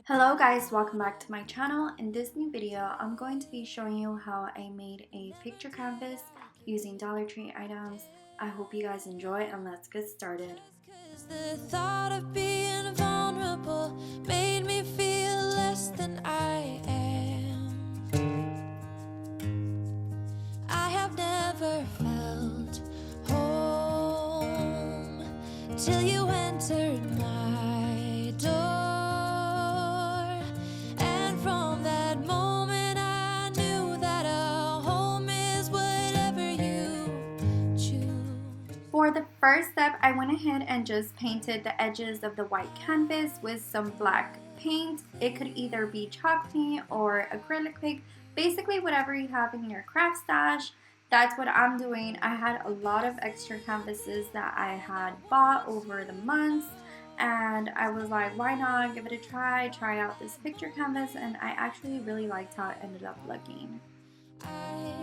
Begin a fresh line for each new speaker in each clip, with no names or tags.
Hello guys, welcome back to my channel. In this new video, I'm going to be showing you how I made a picture canvas using Dollar Tree items. I hope you guys enjoy and let's get started.
The thought of being vulnerable made me feel less than I am. I have never felt home till you entered my door. And from that moment I knew that a home is whatever you choose.
For the first step, I went ahead and just painted the edges of the white canvas with some black paint. It could either be chalk paint or acrylic paint, basically whatever you have in your craft stash. That's what I'm doing. I had a lot of extra canvases that I had bought over the months, and I was like, why not give it a try out this picture canvas, and I actually really liked how it ended up looking.
I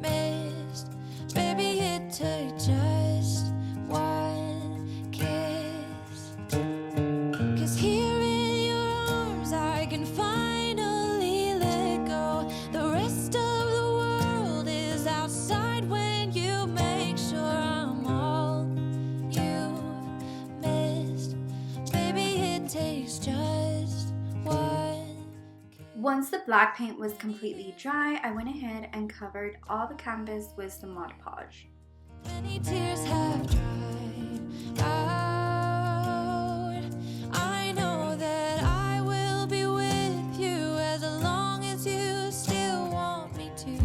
missed, baby, it took just one kiss. 'Cause here in your arms I can finally let go. The rest of the world is outside when you make sure I'm all you missed. Baby, it takes just one.
Once the black paint was completely dry, I went ahead and covered all the canvas with some Mod Podge.
Many tears have dried out. I know that I will be with you as long as you still want me to.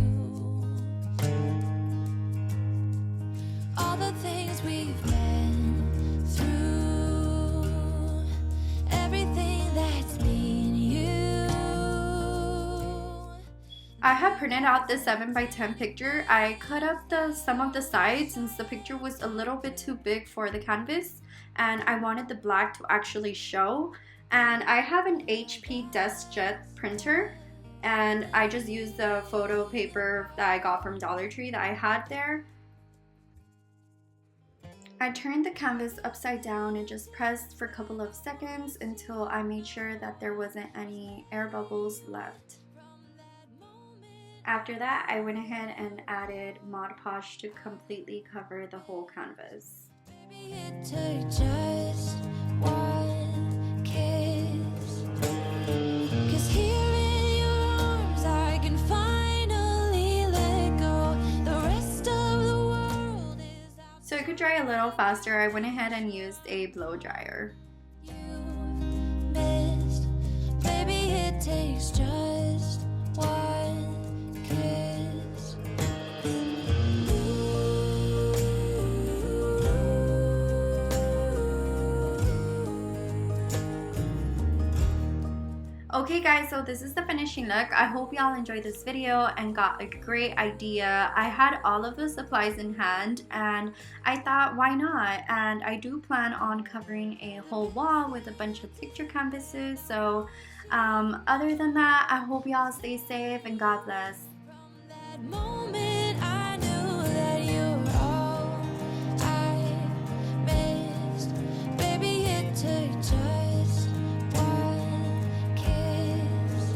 All the things we've been through, everything that's been you.
I have printed out the 7x10 picture. I cut up some of the sides since the picture was a little bit too big for the canvas and I wanted the black to actually show. And I have an HP DeskJet printer and I just used the photo paper that I got from Dollar Tree that I had there. I turned the canvas upside down and just pressed for a couple of seconds until I made sure that there wasn't any air bubbles left. After that, I went ahead and added Mod Podge to completely cover the whole canvas.
Baby, it took just one kiss. 'Cause here in your arms I can finally let go. The rest of the world is out.
So it could dry a little faster, I went ahead and used a blow dryer.
You missed. Baby, it takes just one kiss.
Okay guys, so this is the finishing look. I hope y'all enjoyed this video and got a great idea. I had all of the supplies in hand and I thought why not, and I do plan on covering a whole wall with a bunch of picture canvases. So other than that, I hope y'all stay safe and God bless.
That moment I knew that you were all I missed. Baby, it took just one kiss.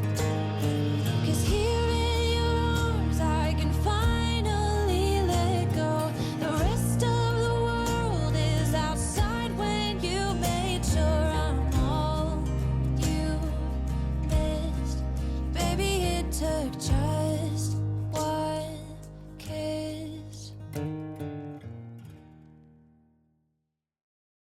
'Cause here in your arms I can finally let go. The rest of the world is outside when you made sure I'm all you missed. Baby, it took just